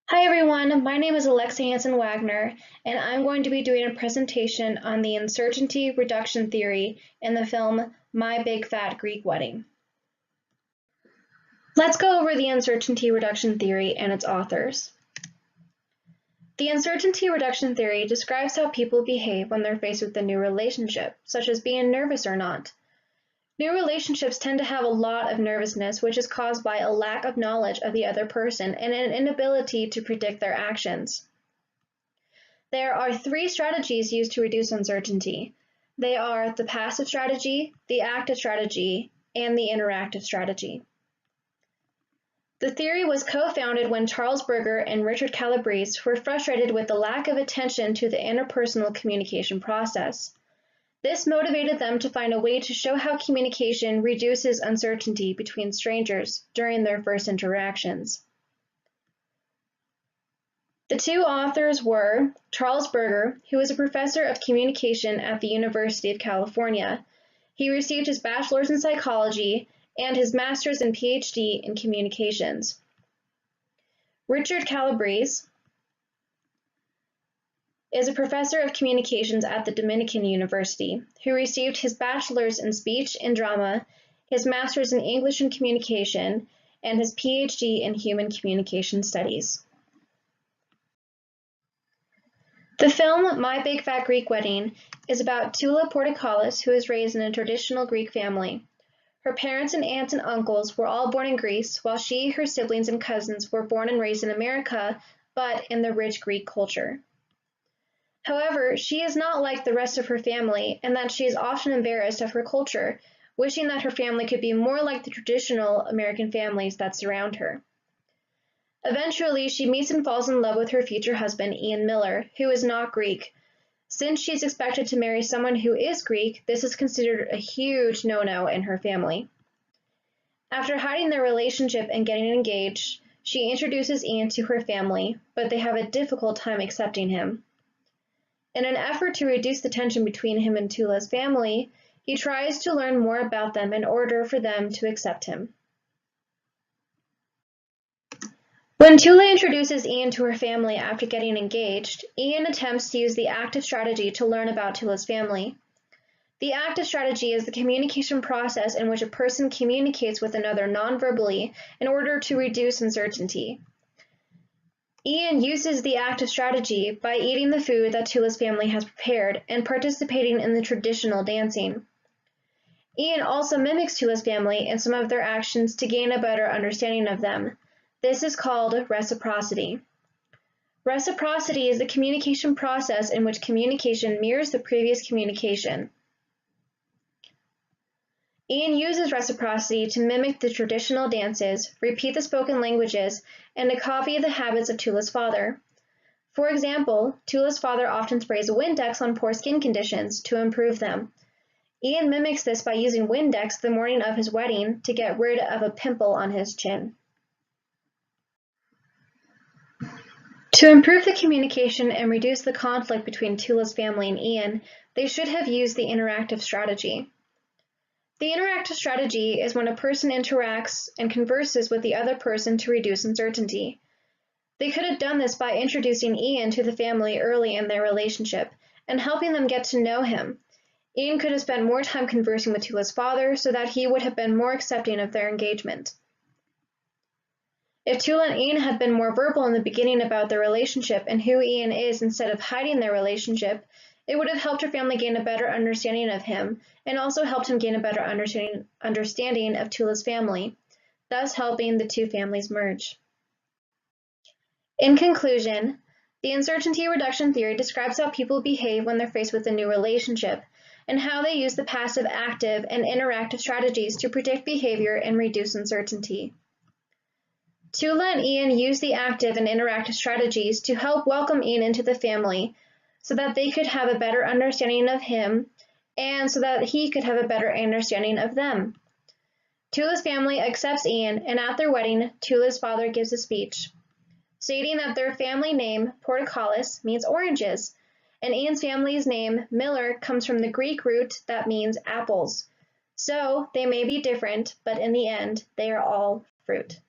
Hi everyone, my name is Alexa Hansen Wagner, and I'm going to be doing a presentation on the uncertainty reduction theory in the film My Big Fat Greek Wedding. Let's go over the uncertainty reduction theory and its authors. The uncertainty reduction theory describes how people behave when they're faced with a new relationship, such as being nervous or not. New relationships tend to have a lot of nervousness, which is caused by a lack of knowledge of the other person and an inability to predict their actions. There are three strategies used to reduce uncertainty. They are the passive strategy, the active strategy, and the interactive strategy. The theory was co-founded when Charles Berger and Richard Calabrese were frustrated with the lack of attention to the interpersonal communication process. This motivated them to find a way to show how communication reduces uncertainty between strangers during their first interactions. The two authors were Charles Berger, who was a professor of communication at the University of California. He received his bachelor's in psychology and his master's and PhD in communications. Richard Calabrese is a professor of communications at the Dominican University, who received his bachelor's in speech and drama, his master's in English and communication, and his PhD in human communication studies. The film My Big Fat Greek Wedding is about Tula Portokalis, who was raised in a traditional Greek family. Her parents and aunts and uncles were all born in Greece, while she, her siblings, and cousins were born and raised in America, but in the rich Greek culture. However, she is not like the rest of her family, in that she is often embarrassed of her culture, wishing that her family could be more like the traditional American families that surround her. Eventually, she meets and falls in love with her future husband, Ian Miller, who is not Greek. Since she's expected to marry someone who is Greek, this is considered a huge no-no in her family. After hiding their relationship and getting engaged, she introduces Ian to her family, but they have a difficult time accepting him. In an effort to reduce the tension between him and Tula's family, he tries to learn more about them in order for them to accept him. When Tula introduces Ian to her family after getting engaged, Ian attempts to use the active strategy to learn about Tula's family. The active strategy is the communication process in which a person communicates with another non-verbally in order to reduce uncertainty. Ian uses the active strategy by eating the food that Tula's family has prepared and participating in the traditional dancing. Ian also mimics Tula's family in some of their actions to gain a better understanding of them. This is called reciprocity. Reciprocity is the communication process in which communication mirrors the previous communication. Ian uses reciprocity to mimic the traditional dances, repeat the spoken languages, and to copy the habits of Tula's father. For example, Tula's father often sprays Windex on poor skin conditions to improve them. Ian mimics this by using Windex the morning of his wedding to get rid of a pimple on his chin. To improve the communication and reduce the conflict between Tula's family and Ian, they should have used the interactive strategy. The interactive strategy is when a person interacts and converses with the other person to reduce uncertainty. They could have done this by introducing Ian to the family early in their relationship and helping them get to know him. Ian could have spent more time conversing with Tula's father so that he would have been more accepting of their engagement. If Tula and Ian had been more verbal in the beginning about their relationship and who Ian is instead of hiding their relationship, it would have helped her family gain a better understanding of him and also helped him gain a better understanding of Tula's family, thus helping the two families merge. In conclusion, the uncertainty reduction theory describes how people behave when they're faced with a new relationship and how they use the passive, active, and interactive strategies to predict behavior and reduce uncertainty. Tula and Ian used the active and interactive strategies to help welcome Ian into the family so that they could have a better understanding of him and so that he could have a better understanding of them. Tula's family accepts Ian, and at their wedding, Tula's father gives a speech, stating that their family name, Portokalis, means oranges, and Ian's family's name, Miller, comes from the Greek root that means apples. So they may be different, but in the end, they are all fruit.